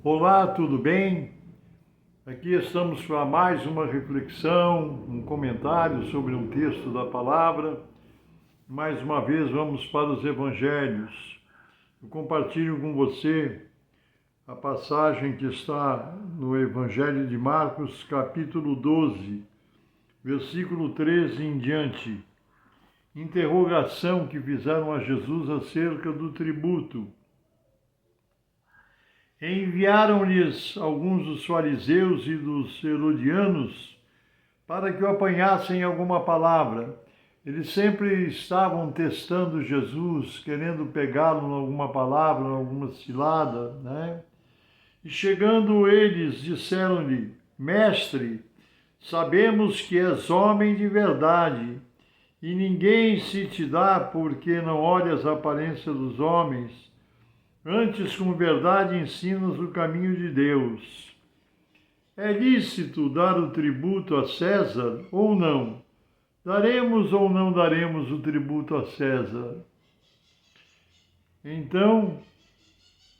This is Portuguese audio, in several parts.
Olá, tudo bem? Aqui estamos para mais uma reflexão, um comentário sobre um texto da palavra. Mais uma vez vamos para os evangelhos. Eu compartilho com você a passagem que está no Evangelho de Marcos, capítulo 12, versículo 13 em diante. Interrogação que fizeram a Jesus acerca do tributo. Enviaram-lhes alguns dos fariseus e dos herodianos para que o apanhassem em alguma palavra. Eles sempre estavam testando Jesus, querendo pegá-lo em alguma palavra, em alguma cilada, né? E chegando eles, disseram-lhe: Mestre, sabemos que és homem de verdade, e ninguém se te dá porque não olhas a aparência dos homens. Antes, com verdade, ensinas o caminho de Deus. É lícito dar o tributo a César ou não? Daremos ou não daremos o tributo a César? Então,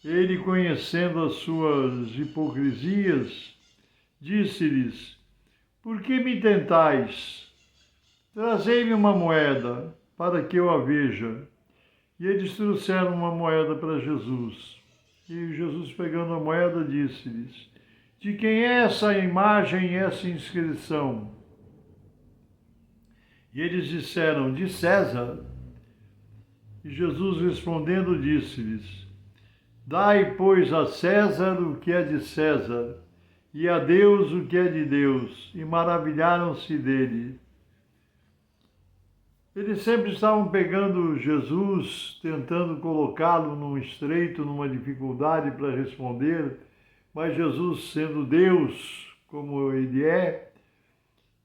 ele, conhecendo as suas hipocrisias, disse-lhes: Por que me tentais? Trazei-me uma moeda para que eu a veja. E eles trouxeram uma moeda para Jesus. E Jesus, pegando a moeda, disse-lhes: De quem é essa imagem e essa inscrição? E eles disseram: De César. E Jesus, respondendo, disse-lhes: Dai, pois, a César o que é de César, e a Deus o que é de Deus. E maravilharam-se dele. Eles sempre estavam pegando Jesus, tentando colocá-lo num estreito, numa dificuldade para responder, mas Jesus, sendo Deus como ele é,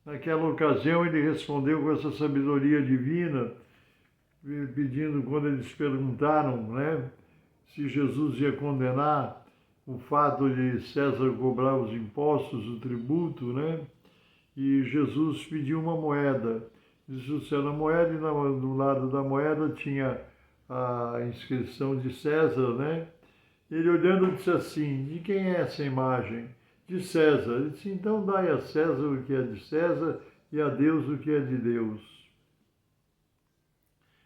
naquela ocasião ele respondeu com essa sabedoria divina, pedindo, quando eles perguntaram, né, se Jesus ia condenar o fato de César cobrar os impostos, o tributo, né, e Jesus pediu uma moeda. Eles trouxeram a moeda e no lado da moeda tinha a inscrição de César, né? Ele, olhando, disse assim: De quem é essa imagem? De César. Ele disse: Então dai a César o que é de César e a Deus o que é de Deus.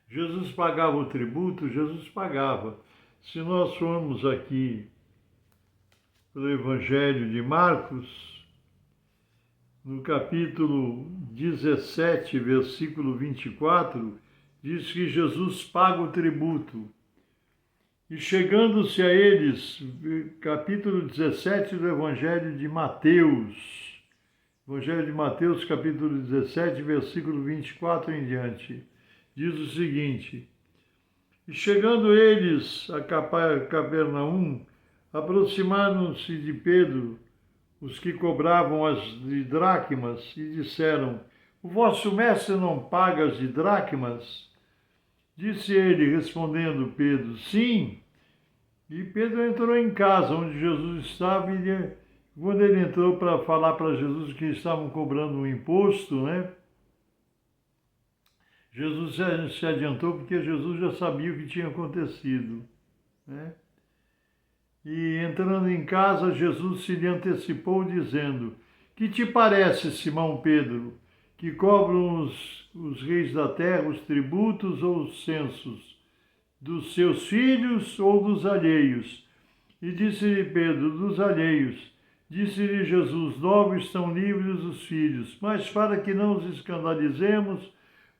Jesus pagava o tributo? Jesus pagava. Se nós formos aqui para o Evangelho de Marcos, no capítulo 17, versículo 24, diz que Jesus paga o tributo. E chegando-se a eles, capítulo 17 do Evangelho de Mateus, Evangelho de Mateus, capítulo 17, versículo 24 em diante, diz o seguinte: E chegando eles a Capernaum, aproximaram-se de Pedro os que cobravam as de dracmas e disseram: O vosso mestre não paga as de dracmas? Disse ele, respondendo Pedro: Sim. E Pedro entrou em casa onde Jesus estava e quando ele entrou para falar para Jesus que estavam cobrando um imposto, né? Jesus se adiantou porque Jesus já sabia o que tinha acontecido, né? E entrando em casa, Jesus se lhe antecipou, dizendo: Que te parece, Simão Pedro, que cobram os reis da terra os tributos ou os censos, dos seus filhos ou dos alheios? E disse-lhe Pedro: Dos alheios. Disse-lhe Jesus: Logo estão livres os filhos. Mas para que não os escandalizemos,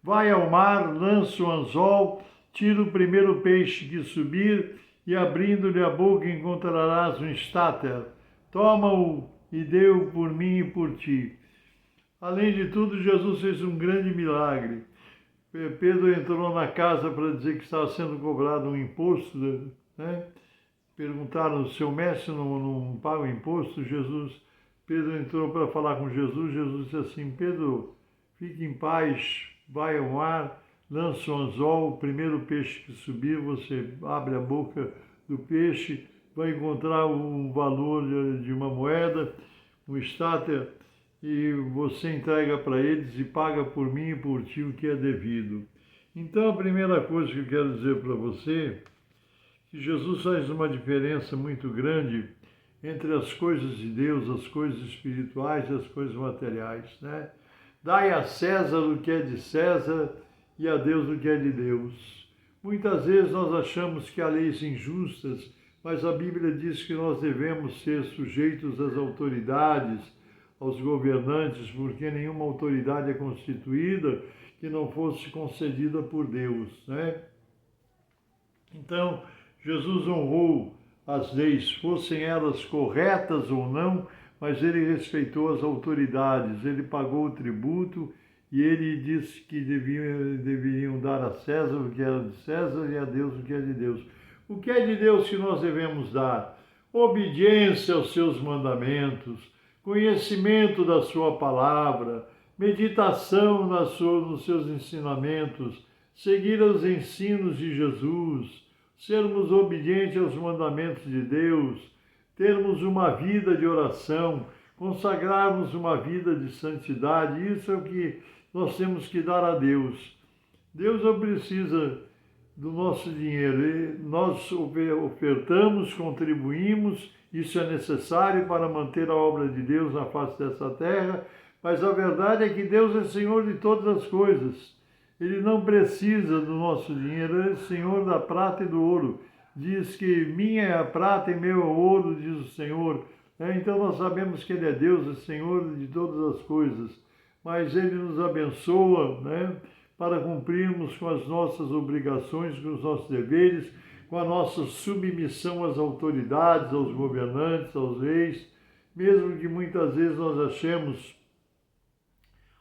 vai ao mar, lança o anzol, tira o primeiro peixe que subir, e abrindo-lhe a boca encontrarás um estáter. Toma-o e dê-o por mim e por ti. Além de tudo, Jesus fez um grande milagre. Pedro entrou na casa para dizer que estava sendo cobrado um imposto, né? Perguntaram: seu mestre não paga o imposto? Pedro entrou para falar com Jesus. Jesus disse assim: Pedro, fique em paz, vai ao mar, lança o anzol, o primeiro peixe que subir, você abre a boca do peixe, vai encontrar um valor de uma moeda, um estáter, e você entrega para eles e paga por mim e por ti o que é devido. Então, a primeira coisa que eu quero dizer para você, que Jesus faz uma diferença muito grande entre as coisas de Deus, as coisas espirituais e as coisas materiais, né? Dai a César o que é de César e a Deus o que é de Deus. Muitas vezes nós achamos que há leis injustas, mas a Bíblia diz que nós devemos ser sujeitos às autoridades, aos governantes, porque nenhuma autoridade é constituída que não fosse concedida por Deus, né? Então, Jesus honrou as leis, fossem elas corretas ou não, mas ele respeitou as autoridades, ele pagou o tributo e ele disse que deveriam dar a César o que era de César e a Deus o que é de Deus. O que é de Deus que nós devemos dar? Obediência aos seus mandamentos, conhecimento da sua palavra, meditação nos seus ensinamentos, seguir os ensinos de Jesus, sermos obedientes aos mandamentos de Deus, termos uma vida de oração, consagrarmos uma vida de santidade. Isso é o que nós temos que dar a Deus. Deus não precisa do nosso dinheiro, nós ofertamos, contribuímos, isso é necessário para manter a obra de Deus na face dessa terra, mas a verdade é que Deus é Senhor de todas as coisas. Ele não precisa do nosso dinheiro, ele é Senhor da prata e do ouro. Diz que minha é a prata e meu é o ouro, diz o Senhor. Então nós sabemos que Ele é Deus, é Senhor de todas as coisas. Mas Ele nos abençoa, né, para cumprirmos com as nossas obrigações, com os nossos deveres, com a nossa submissão às autoridades, aos governantes, aos reis, mesmo que muitas vezes nós achemos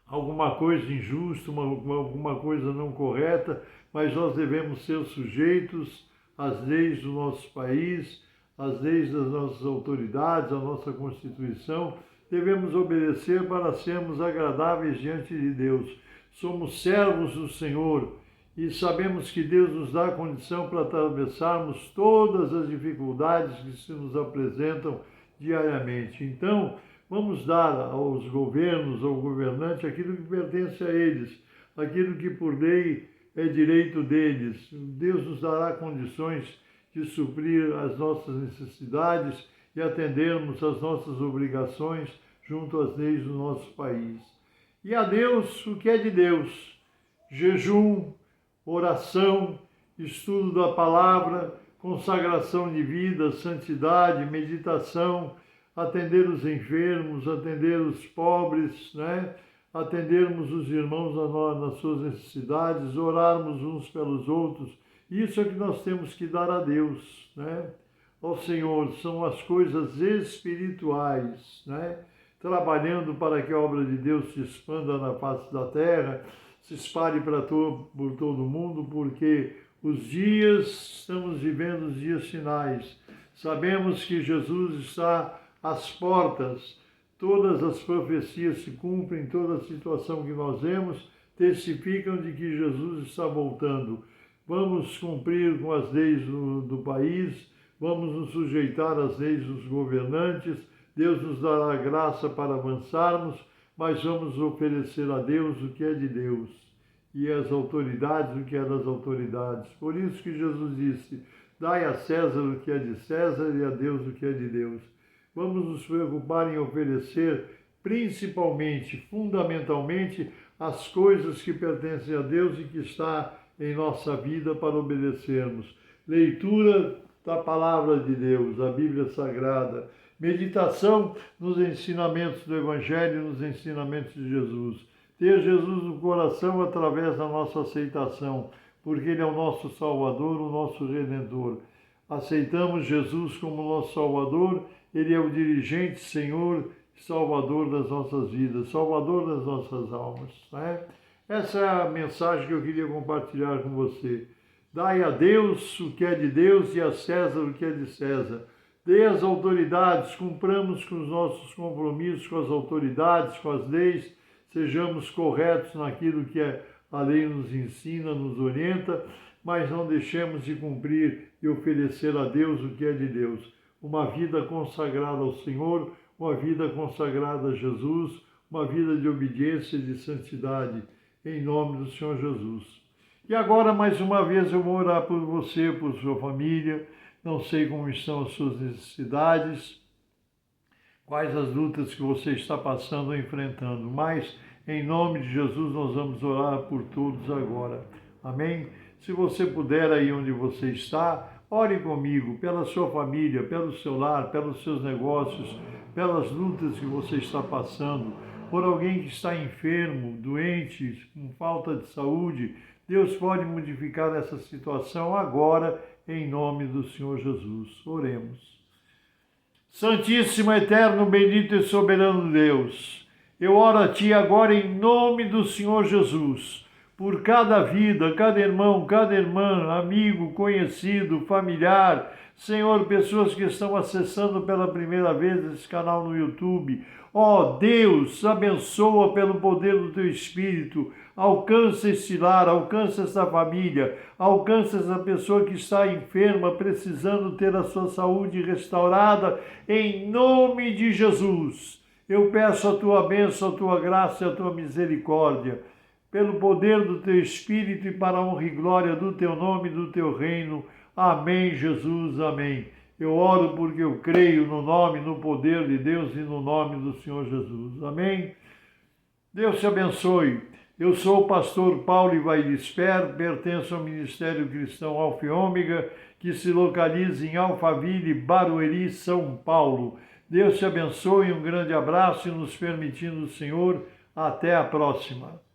alguma coisa injusta, alguma coisa não correta, mas nós devemos ser sujeitos às leis do nosso país, às leis das nossas autoridades, à nossa Constituição. Devemos obedecer para sermos agradáveis diante de Deus. Somos servos do Senhor e sabemos que Deus nos dá a condição para atravessarmos todas as dificuldades que se nos apresentam diariamente. Então, vamos dar aos governos, ao governante, aquilo que pertence a eles, aquilo que por lei é direito deles. Deus nos dará condições de suprir as nossas necessidades e atendermos às nossas obrigações junto às leis do nosso país. E a Deus o que é de Deus: jejum, oração, estudo da palavra, consagração de vida, santidade, meditação, atender os enfermos, atender os pobres, né? Atendermos os irmãos nas suas necessidades, orarmos uns pelos outros. Isso é que nós temos que dar a Deus, né? Ao Senhor, são as coisas espirituais, né? Trabalhando para que a obra de Deus se expanda na face da terra, se espalhe por todo o mundo, porque estamos vivendo os dias finais. Sabemos que Jesus está às portas, todas as profecias se cumprem, toda a situação que nós vemos testificam de que Jesus está voltando. Vamos cumprir com as leis do país, vamos nos sujeitar às leis dos governantes, Deus nos dará graça para avançarmos, mas vamos oferecer a Deus o que é de Deus e às autoridades o que é das autoridades. Por isso que Jesus disse: dai a César o que é de César e a Deus o que é de Deus. Vamos nos preocupar em oferecer principalmente, fundamentalmente, as coisas que pertencem a Deus e que está em nossa vida para obedecermos. Leitura da palavra de Deus, a Bíblia Sagrada. Meditação nos ensinamentos do Evangelho, nos ensinamentos de Jesus. Ter Jesus no coração através da nossa aceitação, porque Ele é o nosso Salvador, o nosso Redentor. Aceitamos Jesus como nosso Salvador, Ele é o dirigente, Senhor, Salvador das nossas vidas, Salvador das nossas almas, né? Essa é a mensagem que eu queria compartilhar com você. Dai a Deus o que é de Deus e a César o que é de César. Dê às autoridades, cumpramos com os nossos compromissos com as autoridades, com as leis, sejamos corretos naquilo que a lei nos ensina, nos orienta, mas não deixemos de cumprir e oferecer a Deus o que é de Deus. Uma vida consagrada ao Senhor, uma vida consagrada a Jesus, uma vida de obediência e de santidade, em nome do Senhor Jesus. E agora, mais uma vez, eu vou orar por você, por sua família. Não sei como estão as suas necessidades, quais as lutas que você está passando ou enfrentando. Mas, em nome de Jesus, nós vamos orar por todos agora. Amém? Se você puder, aí onde você está, ore comigo pela sua família, pelo seu lar, pelos seus negócios, pelas lutas que você está passando, por alguém que está enfermo, doente, com falta de saúde. Deus pode modificar essa situação agora, em nome do Senhor Jesus. Oremos. Santíssimo, eterno, bendito e soberano Deus, eu oro a Ti agora em nome do Senhor Jesus, por cada vida, cada irmão, cada irmã, amigo, conhecido, familiar, Senhor, pessoas que estão acessando pela primeira vez esse canal no YouTube. Ó Deus, abençoa pelo poder do Teu Espírito, alcança esse lar, alcança essa família, alcança essa pessoa que está enferma, precisando ter a sua saúde restaurada, em nome de Jesus. Eu peço a Tua bênção, a Tua graça e a Tua misericórdia, pelo poder do Teu Espírito e para a honra e glória do Teu nome e do Teu reino. Amém, Jesus, amém. Eu oro porque eu creio no nome, no poder de Deus e no nome do Senhor Jesus. Amém? Deus te abençoe. Eu sou o pastor Paulo Ivaidesper, pertenço ao Ministério Cristão Alfa e Ômega, que se localiza em Alphaville, Barueri, São Paulo. Deus te abençoe, um grande abraço e nos permitindo o Senhor, até a próxima.